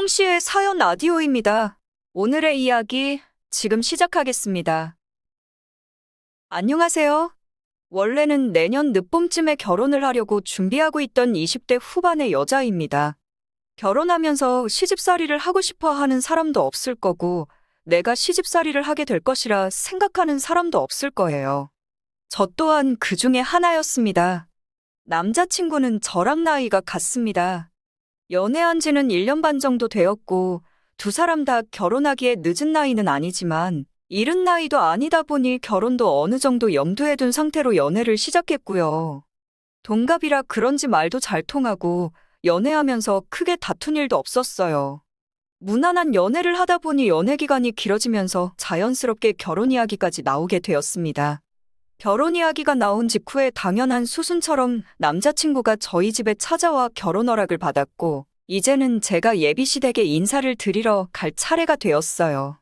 홍씨의 사연 라디오입니다. 오늘의 이야기 지금 시작하겠습니다. 안녕하세요. 원래는 내년 늦봄쯤에 결혼을 하려고 준비하고 있던 20대 후반의 여자입니다. 결혼하면서 시집살이를 하고 싶어 하는 사람도 없을 거고, 내가 시집살이를 하게 될 것이라 생각하는 사람도 없을 거예요. 저 또한 그 중에 하나였습니다. 남자친구는 저랑 나이가 같습니다. 연애한 지는 1년 반 정도 되었고, 두 사람 다 결혼하기에 늦은 나이는 아니지만, 이른 나이도 아니다 보니 결혼도 어느 정도 염두에 둔 상태로 연애를 시작했고요. 동갑이라 그런지 말도 잘 통하고, 연애하면서 크게 다툰 일도 없었어요. 무난한 연애를 하다 보니 연애 기간이 길어지면서 자연스럽게 결혼 이야기까지 나오게 되었습니다. 결혼 이야기가 나온 직후에 당연한 수순처럼 남자친구가 저희 집에 찾아와 결혼 허락을 받았고, 이제는 제가 예비시댁에 인사를 드리러 갈 차례가 되었어요.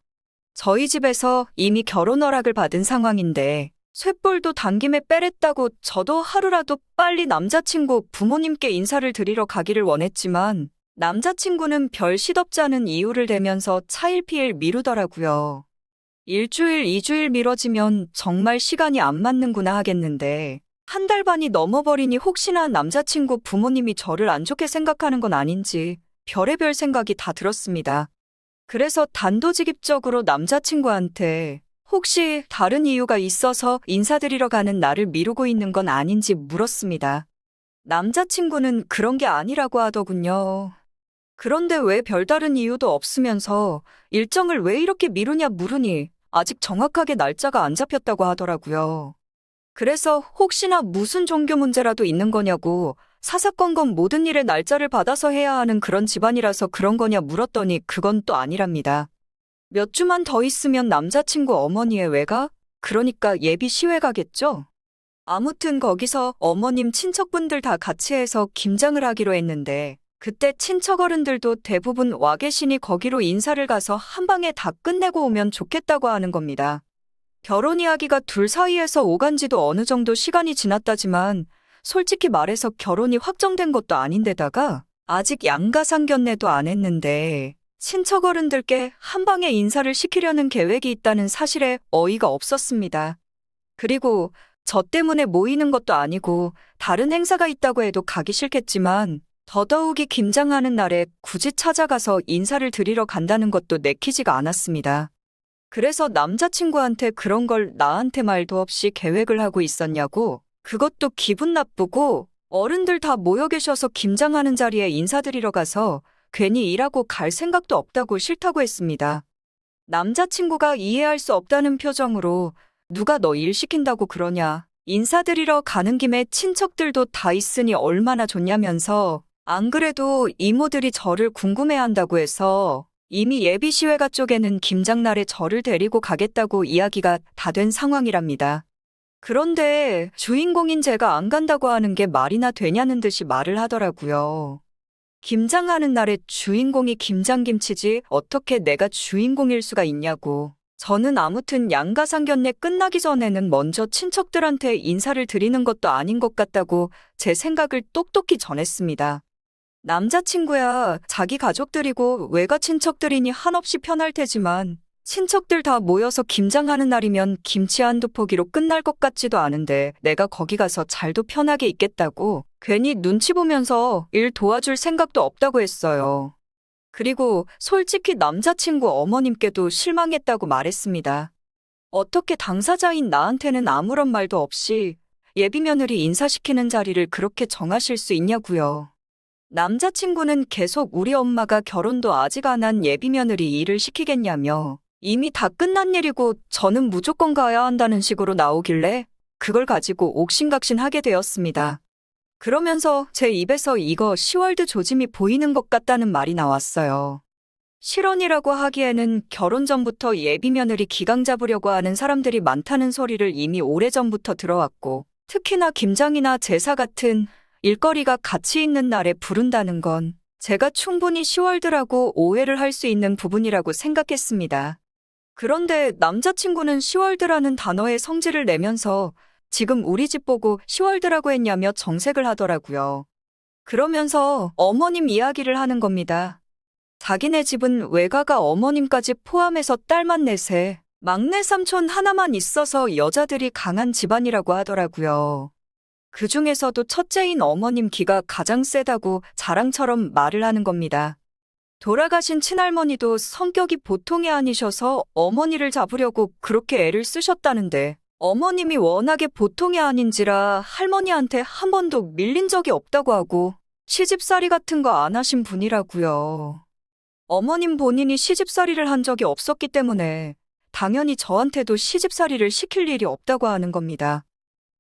저희 집에서 이미 결혼 허락을 받은 상황인데, 쇳볼도 당김에 빼랬다고 저도 하루라도 빨리 남자친구 부모님께 인사를 드리러 가기를 원했지만, 남자친구는 별 시덥지 않은 이유를 대면서 차일피일 미루더라고요. 일주일, 2주일 미뤄지면 정말 시간이 안 맞는구나 하겠는데, 한 달 반이 넘어버리니 혹시나 남자친구 부모님이 저를 안 좋게 생각하는 건 아닌지 별의별 생각이 다 들었습니다. 그래서 단도직입적으로 남자친구한테 혹시 다른 이유가 있어서 인사드리러 가는 나를 미루고 있는 건 아닌지 물었습니다. 남자친구는 그런 게 아니라고 하더군요. 그런데 왜 별다른 이유도 없으면서 일정을 왜 이렇게 미루냐 물으니 아직 정확하게 날짜가 안 잡혔다고 하더라고요. 그래서 혹시나 무슨 종교 문제라도 있는 거냐고 사사건건 모든 일에 날짜를 받아서 해야 하는 그런 집안이라서 그런 거냐 물었더니 그건 또 아니랍니다. 몇 주만 더 있으면 남자친구 어머니의 외가? 그러니까 예비 시외 가겠죠? 아무튼 거기서 어머님 친척분들 다 같이 해서 김장을 하기로 했는데 그때 친척 어른들도 대부분 와 계시니 거기로 인사를 가서 한 방에 다 끝내고 오면 좋겠다고 하는 겁니다. 결혼 이야기가 둘 사이에서 오간 지도 어느 정도 시간이 지났다지만 솔직히 말해서 결혼이 확정된 것도 아닌데다가 아직 양가상견례도 안 했는데 친척 어른들께 한 방에 인사를 시키려는 계획이 있다는 사실에 어이가 없었습니다. 그리고 저 때문에 모이는 것도 아니고 다른 행사가 있다고 해도 가기 싫겠지만 더더욱이 김장하는 날에 굳이 찾아가서 인사를 드리러 간다는 것도 내키지가 않았습니다. 그래서 남자친구한테 그런 걸 나한테 말도 없이 계획을 하고 있었냐고, 그것도 기분 나쁘고 어른들 다 모여 계셔서 김장하는 자리에 인사드리러 가서 괜히 일하고 갈 생각도 없다고 싫다고 했습니다. 남자친구가 이해할 수 없다는 표정으로 누가 너 일 시킨다고 그러냐, 인사드리러 가는 김에 친척들도 다 있으니 얼마나 좋냐면서 안 그래도 이모들이 저를 궁금해한다고 해서 이미 예비시외가 쪽에는 김장날에 저를 데리고 가겠다고 이야기가 다 된 상황이랍니다. 그런데 주인공인 제가 안 간다고 하는 게 말이나 되냐는 듯이 말을 하더라고요. 김장하는 날에 주인공이 김장김치지 어떻게 내가 주인공일 수가 있냐고. 저는 아무튼 양가상견례 끝나기 전에는 먼저 친척들한테 인사를 드리는 것도 아닌 것 같다고 제 생각을 똑똑히 전했습니다. 남자친구야 자기 가족들이고 외가 친척들이니 한없이 편할 테지만 친척들 다 모여서 김장하는 날이면 김치 한두 포기로 끝날 것 같지도 않은데 내가 거기 가서 잘도 편하게 있겠다고 괜히 눈치 보면서 일 도와줄 생각도 없다고 했어요. 그리고 솔직히 남자친구 어머님께도 실망했다고 말했습니다. 어떻게 당사자인 나한테는 아무런 말도 없이 예비며느리 인사시키는 자리를 그렇게 정하실 수 있냐고요. 남자친구는 계속 우리 엄마가 결혼도 아직 안 한 예비며느리 일을 시키겠냐며 이미 다 끝난 일이고 저는 무조건 가야 한다는 식으로 나오길래 그걸 가지고 옥신각신하게 되었습니다. 그러면서 제 입에서 이거 시월드 조짐이 보이는 것 같다는 말이 나왔어요. 실언이라고 하기에는 결혼 전부터 예비며느리 기강 잡으려고 하는 사람들이 많다는 소리를 이미 오래전부터 들어왔고 특히나 김장이나 제사 같은 일거리가 같이 있는 날에 부른다는 건 제가 충분히 시월드라고 오해를 할 수 있는 부분이라고 생각했습니다. 그런데 남자친구는 시월드라는 단어에 성질을 내면서 지금 우리 집 보고 시월드라고 했냐며 정색을 하더라고요. 그러면서 어머님 이야기를 하는 겁니다. 자기네 집은 외가가 어머님까지 포함해서 딸만 넷에 막내 삼촌 하나만 있어서 여자들이 강한 집안이라고 하더라고요. 그 중에서도 첫째인 어머님 기가 가장 세다고 자랑처럼 말을 하는 겁니다. 돌아가신 친할머니도 성격이 보통이 아니셔서 어머니를 잡으려고 그렇게 애를 쓰셨다는데 어머님이 워낙에 보통이 아닌지라 할머니한테 한 번도 밀린 적이 없다고 하고 시집살이 같은 거 안 하신 분이라고요. 어머님 본인이 시집살이를 한 적이 없었기 때문에 당연히 저한테도 시집살이를 시킬 일이 없다고 하는 겁니다.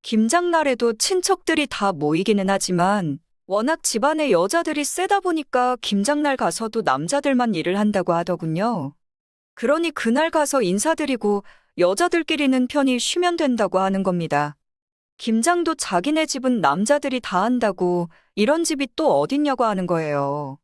김장날에도 친척들이 다 모이기는 하지만 워낙 집안에 여자들이 세다 보니까 김장날 가서도 남자들만 일을 한다고 하더군요. 그러니 그날 가서 인사드리고 여자들끼리는 편히 쉬면 된다고 하는 겁니다. 김장도 자기네 집은 남자들이 다 한다고 이런 집이 또 어딨냐고 하는 거예요.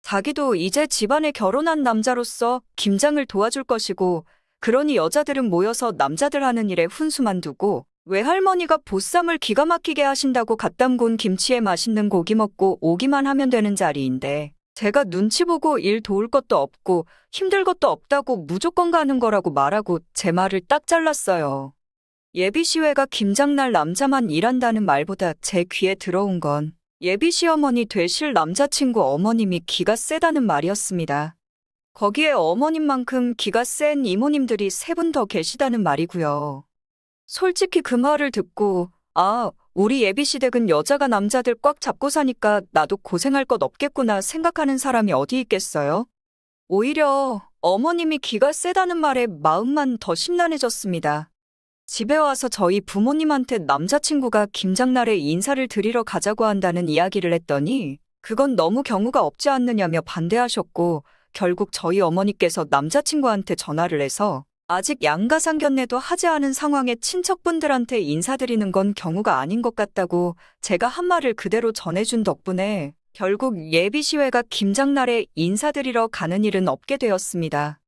자기도 이제 집안에 결혼한 남자로서 김장을 도와줄 것이고 그러니 여자들은 모여서 남자들 하는 일에 훈수만 두고 외할머니가 보쌈을 기가 막히게 하신다고 갓 담근 김치에 맛있는 고기 먹고 오기만 하면 되는 자리인데 제가 눈치 보고 일 도울 것도 없고 힘들 것도 없다고 무조건 가는 거라고 말하고 제 말을 딱 잘랐어요. 예비시외가 김장날 남자만 일한다는 말보다 제 귀에 들어온 건 예비시어머니 되실 남자친구 어머님이 기가 세다는 말이었습니다. 거기에 어머님만큼 기가 센 이모님들이 3분 더 계시다는 말이고요. 솔직히 그 말을 듣고 우리 예비시댁은 여자가 남자들 꽉 잡고 사니까 나도 고생할 것 없겠구나 생각하는 사람이 어디 있겠어요? 오히려 어머님이 기가 세다는 말에 마음만 더 심란해졌습니다. 집에 와서 저희 부모님한테 남자친구가 김장날에 인사를 드리러 가자고 한다는 이야기를 했더니 그건 너무 경우가 없지 않느냐며 반대하셨고 결국 저희 어머니께서 남자친구한테 전화를 해서 아직 양가상견례도 하지 않은 상황에 친척분들한테 인사드리는 건 경우가 아닌 것 같다고 제가 한 말을 그대로 전해준 덕분에 결국 예비시외가 김장날에 인사드리러 가는 일은 없게 되었습니다.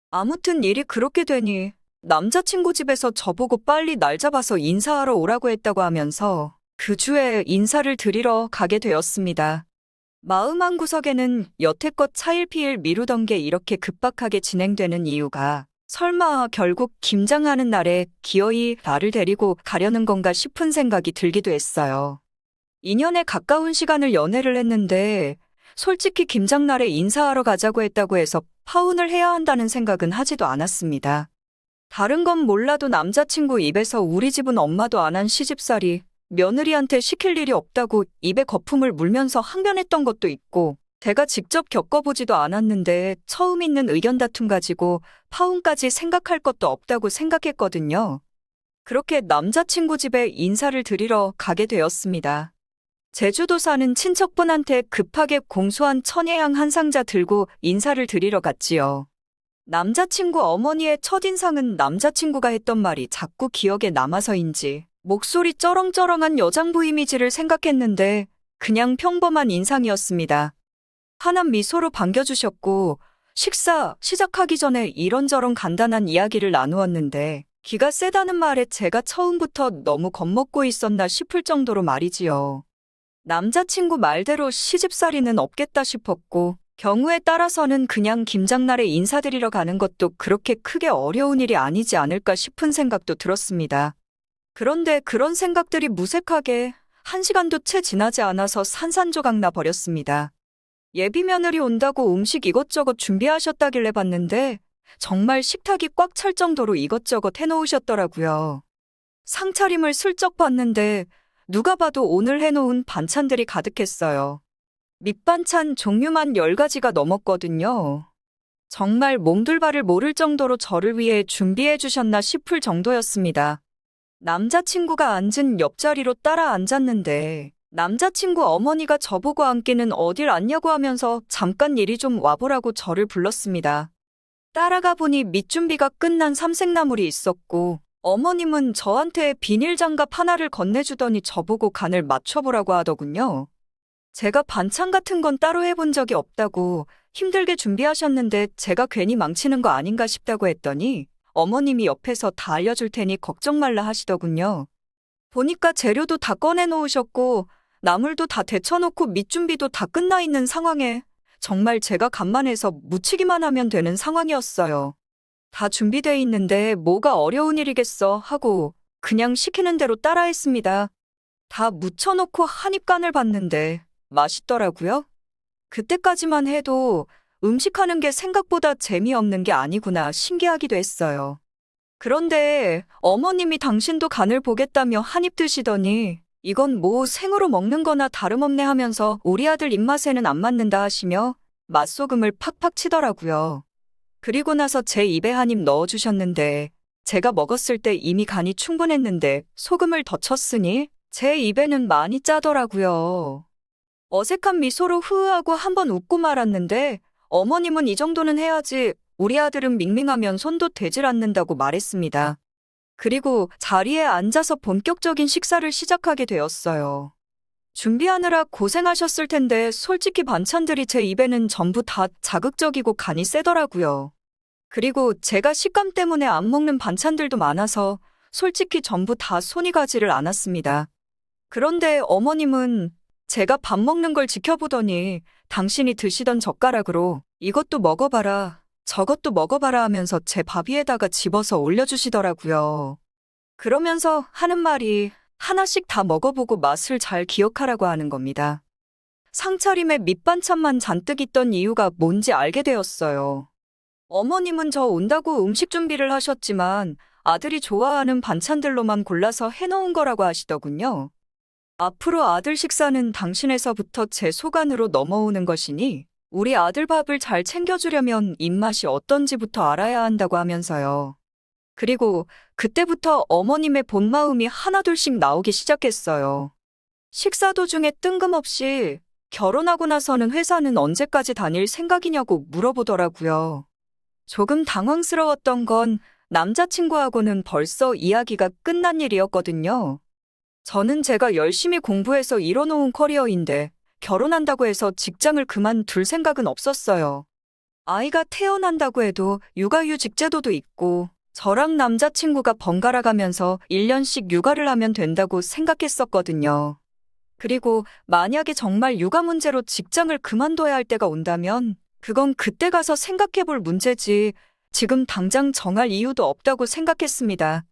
아무튼 일이 그렇게 되니 남자친구 집에서 저보고 빨리 날 잡아서 인사하러 오라고 했다고 하면서 그 주에 인사를 드리러 가게 되었습니다. 마음 한구석에는 여태껏 차일피일 미루던 게 이렇게 급박하게 진행되는 이유가 설마 결국 김장하는 날에 기어이 나를 데리고 가려는 건가 싶은 생각이 들기도 했어요. 2년에 가까운 시간을 연애를 했는데 솔직히 김장날에 인사하러 가자고 했다고 해서 파혼을 해야 한다는 생각은 하지도 않았습니다. 다른 건 몰라도 남자친구 입에서 우리 집은 엄마도 안 한 시집살이 며느리한테 시킬 일이 없다고 입에 거품을 물면서 항변했던 것도 있고 제가 직접 겪어보지도 않았는데 처음 있는 의견 다툼 가지고 파혼까지 생각할 것도 없다고 생각했거든요. 그렇게 남자친구 집에 인사를 드리러 가게 되었습니다. 제주도 사는 친척분한테 급하게 공수한 천혜향 한 상자 들고 인사를 드리러 갔지요. 남자친구 어머니의 첫인상은 남자친구가 했던 말이 자꾸 기억에 남아서인지 목소리 쩌렁쩌렁한 여장부 이미지를 생각했는데 그냥 평범한 인상이었습니다. 환한 미소로 반겨주셨고 식사 시작하기 전에 이런저런 간단한 이야기를 나누었는데 기가 세다는 말에 제가 처음부터 너무 겁먹고 있었나 싶을 정도로 말이지요. 남자친구 말대로 시집살이는 없겠다 싶었고 경우에 따라서는 그냥 김장날에 인사드리러 가는 것도 그렇게 크게 어려운 일이 아니지 않을까 싶은 생각도 들었습니다. 그런데 그런 생각들이 무색하게 1시간도 채 지나지 않아서 산산조각 나 버렸습니다. 예비 며느리 온다고 음식 이것저것 준비하셨다길래 봤는데 정말 식탁이 꽉 찰 정도로 이것저것 해놓으셨더라고요. 상차림을 슬쩍 봤는데 누가 봐도 오늘 해놓은 반찬들이 가득했어요. 밑반찬 종류만 10가지가 넘었거든요. 정말 몸둘바를 모를 정도로 저를 위해 준비해 주셨나 싶을 정도였습니다. 남자친구가 앉은 옆자리로 따라 앉았는데 남자친구 어머니가 저보고 앉기는 어딜 앉냐고 하면서 잠깐 이리 좀 와보라고 저를 불렀습니다. 따라가 보니 밑준비가 끝난 삼색나물이 있었고 어머님은 저한테 비닐장갑 하나를 건네주더니 저보고 간을 맞춰보라고 하더군요. 제가 반찬 같은 건 따로 해본 적이 없다고 힘들게 준비하셨는데 제가 괜히 망치는 거 아닌가 싶다고 했더니 어머님이 옆에서 다 알려줄 테니 걱정 말라 하시더군요. 보니까 재료도 다 꺼내 놓으셨고 나물도 다 데쳐놓고 밑준비도 다 끝나 있는 상황에 정말 제가 간만해서 묻히기만 하면 되는 상황이었어요. 다 준비돼 있는데 뭐가 어려운 일이겠어 하고 그냥 시키는 대로 따라했습니다. 다 묻혀놓고 한 입 간을 봤는데 맛있더라고요. 그때까지만 해도 음식하는 게 생각보다 재미없는 게 아니구나 신기하기도 했어요. 그런데 어머님이 당신도 간을 보겠다며 한 입 드시더니 이건 뭐 생으로 먹는 거나 다름없네 하면서 우리 아들 입맛에는 안 맞는다 하시며 맛소금을 팍팍 치더라고요. 그리고 나서 제 입에 한 입 넣어주셨는데 제가 먹었을 때 이미 간이 충분했는데 소금을 더 쳤으니 제 입에는 많이 짜더라고요. 어색한 미소로 흐으하고 한번 웃고 말았는데 어머님은 이 정도는 해야지 우리 아들은 밍밍하면 손도 대질 않는다고 말했습니다. 그리고 자리에 앉아서 본격적인 식사를 시작하게 되었어요. 준비하느라 고생하셨을 텐데 솔직히 반찬들이 제 입에는 전부 다 자극적이고 간이 세더라고요. 그리고 제가 식감 때문에 안 먹는 반찬들도 많아서 솔직히 전부 다 손이 가지를 않았습니다. 그런데 어머님은 제가 밥 먹는 걸 지켜보더니 당신이 드시던 젓가락으로 이것도 먹어봐라, 저것도 먹어봐라 하면서 제 밥 위에다가 집어서 올려주시더라고요. 그러면서 하는 말이 하나씩 다 먹어보고 맛을 잘 기억하라고 하는 겁니다. 상차림에 밑반찬만 잔뜩 있던 이유가 뭔지 알게 되었어요. 어머님은 저 온다고 음식 준비를 하셨지만 아들이 좋아하는 반찬들로만 골라서 해놓은 거라고 하시더군요. 앞으로 아들 식사는 당신에서부터 제 소관으로 넘어오는 것이니 우리 아들 밥을 잘 챙겨주려면 입맛이 어떤지부터 알아야 한다고 하면서요. 그리고 그때부터 어머님의 본 마음이 하나둘씩 나오기 시작했어요. 식사 도중에 뜬금없이 결혼하고 나서는 회사는 언제까지 다닐 생각이냐고 물어보더라고요. 조금 당황스러웠던 건 남자친구하고는 벌써 이야기가 끝난 일이었거든요. 저는 제가 열심히 공부해서 이뤄놓은 커리어인데 결혼한다고 해서 직장을 그만둘 생각은 없었어요. 아이가 태어난다고 해도 육아휴직 제도도 있고 저랑 남자친구가 번갈아 가면서 1년씩 육아를 하면 된다고 생각했었거든요. 그리고 만약에 정말 육아 문제로 직장을 그만둬야 할 때가 온다면 그건 그때 가서 생각해 볼 문제지 지금 당장 정할 이유도 없다고 생각했습니다.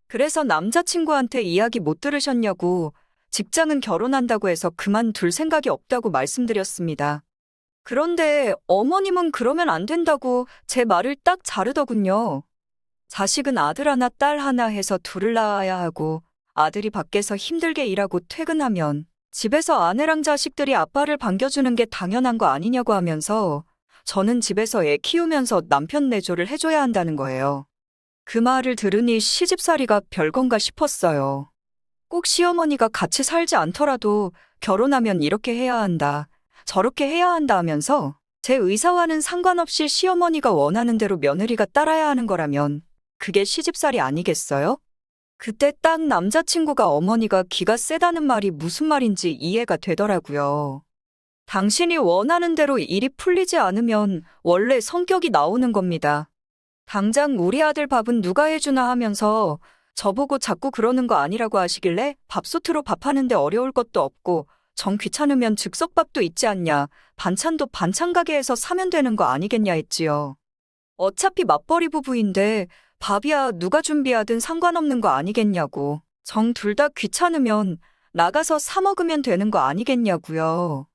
그래서 남자친구한테 이야기 못 들으셨냐고 직장은 결혼한다고 해서 그만둘 생각이 없다고 말씀드렸습니다. 그런데 어머님은 그러면 안 된다고 제 말을 딱 자르더군요. 자식은 아들 하나 딸 하나 해서 둘을 낳아야 하고 아들이 밖에서 힘들게 일하고 퇴근하면 집에서 아내랑 자식들이 아빠를 반겨주는 게 당연한 거 아니냐고 하면서 저는 집에서 애 키우면서 남편 내조를 해줘야 한다는 거예요. 그 말을 들으니 시집살이가 별건가 싶었어요. 꼭 시어머니가 같이 살지 않더라도 결혼하면 이렇게 해야 한다, 저렇게 해야 한다 하면서 제 의사와는 상관없이 시어머니가 원하는 대로 며느리가 따라야 하는 거라면 그게 시집살이 아니겠어요? 그때 딱 남자친구가 어머니가 기가 세다는 말이 무슨 말인지 이해가 되더라고요. 당신이 원하는 대로 일이 풀리지 않으면 원래 성격이 나오는 겁니다. 당장 우리 아들 밥은 누가 해주나 하면서 저보고 자꾸 그러는 거 아니라고 하시길래 밥솥으로 밥하는데 어려울 것도 없고 정 귀찮으면 즉석밥도 있지 않냐, 반찬도 반찬 가게에서 사면 되는 거 아니겠냐 했지요. 어차피 맞벌이 부부인데 밥이야 누가 준비하든 상관없는 거 아니겠냐고, 정 둘 다 귀찮으면 나가서 사 먹으면 되는 거 아니겠냐고요.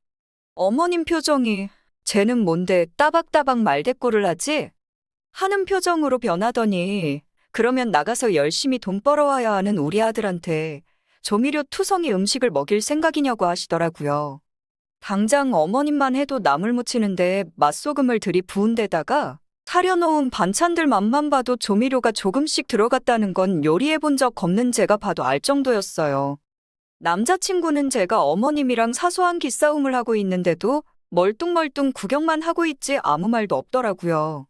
어머님 표정이 쟤는 뭔데 따박따박 말대꾸를 하지? 하는 표정으로 변하더니 그러면 나가서 열심히 돈 벌어와야 하는 우리 아들한테 조미료 투성이 음식을 먹일 생각이냐고 하시더라고요. 당장 어머님만 해도 나물 무치는데 맛소금을 들이부은 데다가 차려놓은 반찬들 맛만 봐도 조미료가 조금씩 들어갔다는 건 요리해본 적 없는 제가 봐도 알 정도였어요. 남자친구는 제가 어머님이랑 사소한 기싸움을 하고 있는데도 멀뚱멀뚱 구경만 하고 있지 아무 말도 없더라고요.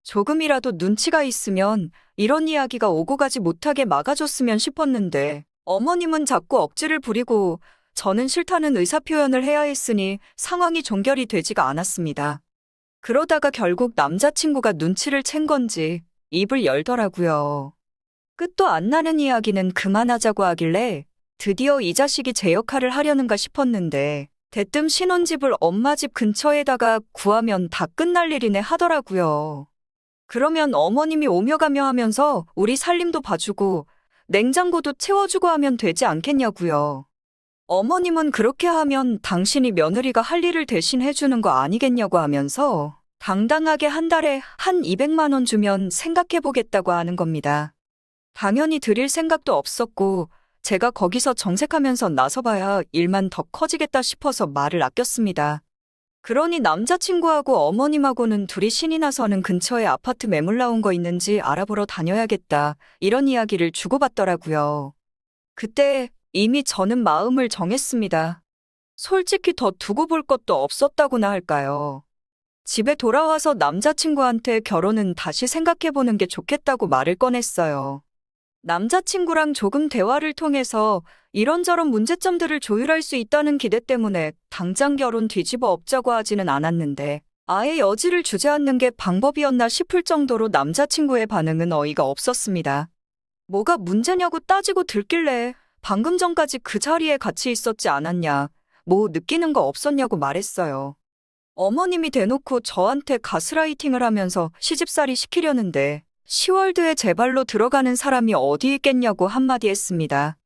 조금이라도 눈치가 있으면 이런 이야기가 오고 가지 못하게 막아줬으면 싶었는데 어머님은 자꾸 억지를 부리고 저는 싫다는 의사표현을 해야 했으니 상황이 종결이 되지가 않았습니다. 그러다가 결국 남자친구가 눈치를 챈 건지 입을 열더라고요. 끝도 안 나는 이야기는 그만하자고 하길래 드디어 이 자식이 제 역할을 하려는가 싶었는데 대뜸 신혼집을 엄마 집 근처에다가 구하면 다 끝날 일이네 하더라고요. 그러면 어머님이 오며 가며 하면서 우리 살림도 봐주고 냉장고도 채워주고 하면 되지 않겠냐고요. 어머님은 그렇게 하면 당신이 며느리가 할 일을 대신 해주는 거 아니겠냐고 하면서 당당하게 한 달에 한 200만 원 주면 생각해보겠다고 하는 겁니다. 당연히 드릴 생각도 없었고 제가 거기서 정색하면서 나서봐야 일만 더 커지겠다 싶어서 말을 아꼈습니다. 그러니 남자친구하고 어머님하고는 둘이 신이 나서는 근처에 아파트 매물 나온 거 있는지 알아보러 다녀야겠다, 이런 이야기를 주고받더라고요. 그때 이미 저는 마음을 정했습니다. 솔직히 더 두고 볼 것도 없었다고나 할까요. 집에 돌아와서 남자친구한테 결혼은 다시 생각해보는 게 좋겠다고 말을 꺼냈어요. 남자친구랑 조금 대화를 통해서 이런저런 문제점들을 조율할 수 있다는 기대 때문에 당장 결혼 뒤집어 엎자고 하지는 않았는데 아예 여지를 주지 않는 게 방법이었나 싶을 정도로 남자친구의 반응은 어이가 없었습니다. 뭐가 문제냐고 따지고 들길래 방금 전까지 그 자리에 같이 있었지 않았냐, 뭐 느끼는 거 없었냐고 말했어요. 어머님이 대놓고 저한테 가스라이팅을 하면서 시집살이 시키려는데 시월드에 제 발로 들어가는 사람이 어디 있겠냐고 한마디 했습니다.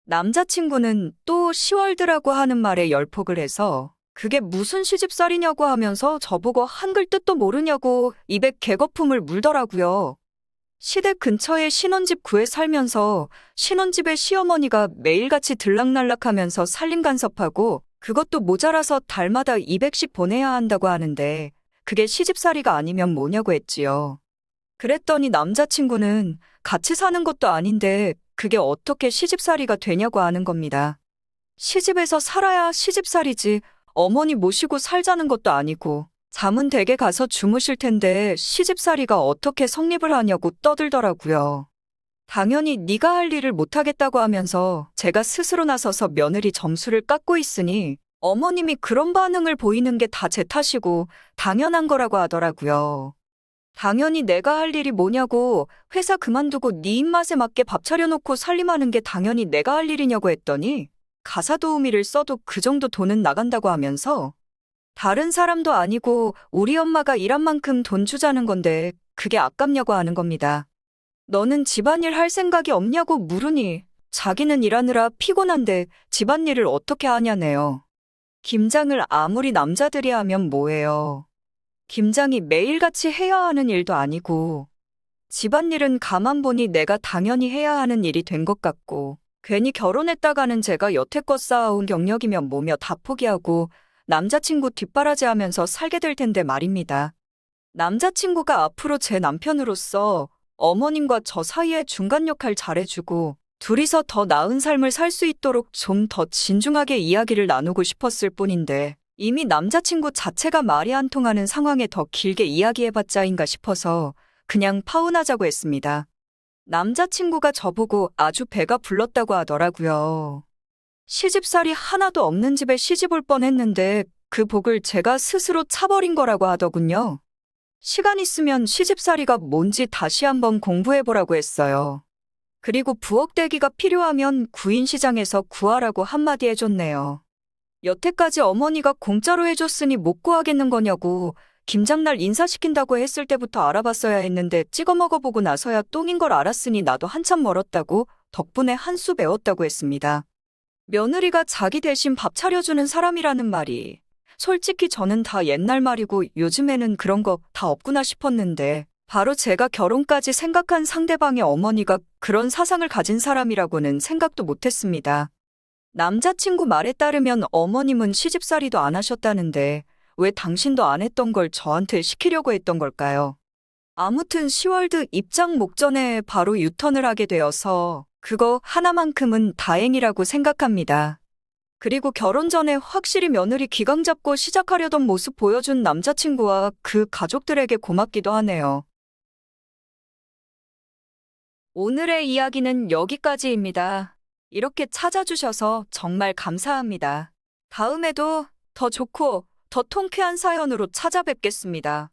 남자친구는 또 시월드라고 하는 말에 열폭을 해서 그게 무슨 시집살이냐고 하면서 저보고 한글 뜻도 모르냐고 입에 개거품을 물더라고요. 시댁 근처에 신혼집 구해 살면서 신혼집에 시어머니가 매일같이 들락날락하면서 살림 간섭하고 그것도 모자라서 달마다 200씩 보내야 한다고 하는데 그게 시집살이가 아니면 뭐냐고 했지요. 그랬더니 남자친구는 같이 사는 것도 아닌데 그게 어떻게 시집살이가 되냐고 하는 겁니다. 시집에서 살아야 시집살이지 어머니 모시고 살자는 것도 아니고 잠은 댁에 가서 주무실 텐데 시집살이가 어떻게 성립을 하냐고 떠들더라고요. 당연히 네가 할 일을 못하겠다고 하면서 제가 스스로 나서서 며느리 점수를 깎고 있으니 어머님이 그런 반응을 보이는 게 다 제 탓이고 당연한 거라고 하더라고요. 당연히 내가 할 일이 뭐냐고 회사 그만두고 네 입맛에 맞게 밥 차려놓고 살림하는 게 당연히 내가 할 일이냐고 했더니 가사 도우미를 써도 그 정도 돈은 나간다고 하면서 다른 사람도 아니고 우리 엄마가 일한 만큼 돈 주자는 건데 그게 아깝냐고 하는 겁니다. 너는 집안일 할 생각이 없냐고 물으니 자기는 일하느라 피곤한데 집안일을 어떻게 하냐네요. 김장을 아무리 남자들이 하면 뭐예요. 김장이 매일같이 해야 하는 일도 아니고 집안일은 가만 보니 내가 당연히 해야 하는 일이 된 것 같고 괜히 결혼했다가는 제가 여태껏 쌓아온 경력이면 뭐며 다 포기하고 남자친구 뒷바라지하면서 살게 될 텐데 말입니다. 남자친구가 앞으로 제 남편으로서 어머님과 저 사이에 중간 역할 잘해주고 둘이서 더 나은 삶을 살 수 있도록 좀 더 진중하게 이야기를 나누고 싶었을 뿐인데 이미 남자친구 자체가 말이 안 통하는 상황에 더 길게 이야기해봤자인가 싶어서 그냥 파혼하자고 했습니다. 남자친구가 저보고 아주 배가 불렀다고 하더라고요. 시집살이 하나도 없는 집에 시집 올 뻔했는데 그 복을 제가 스스로 차버린 거라고 하더군요. 시간 있으면 시집살이가 뭔지 다시 한번 공부해보라고 했어요. 그리고 부엌대기가 필요하면 구인시장에서 구하라고 한마디 해줬네요. 여태까지 어머니가 공짜로 해줬으니 못 구하겠는 거냐고 김장날 인사시킨다고 했을 때부터 알아봤어야 했는데 찍어 먹어보고 나서야 똥인 걸 알았으니 나도 한참 멀었다고 덕분에 한 수 배웠다고 했습니다. 며느리가 자기 대신 밥 차려주는 사람이라는 말이 솔직히 저는 다 옛날 말이고 요즘에는 그런 거 다 없구나 싶었는데 바로 제가 결혼까지 생각한 상대방의 어머니가 그런 사상을 가진 사람이라고는 생각도 못했습니다. 남자친구 말에 따르면 어머님은 시집살이도 안 하셨다는데 왜 당신도 안 했던 걸 저한테 시키려고 했던 걸까요? 아무튼 시월드 입장 목전에 바로 유턴을 하게 되어서 그거 하나만큼은 다행이라고 생각합니다. 그리고 결혼 전에 확실히 며느리 기강 잡고 시작하려던 모습 보여준 남자친구와 그 가족들에게 고맙기도 하네요. 오늘의 이야기는 여기까지입니다. 이렇게 찾아주셔서 정말 감사합니다. 다음에도 더 좋고 더 통쾌한 사연으로 찾아뵙겠습니다.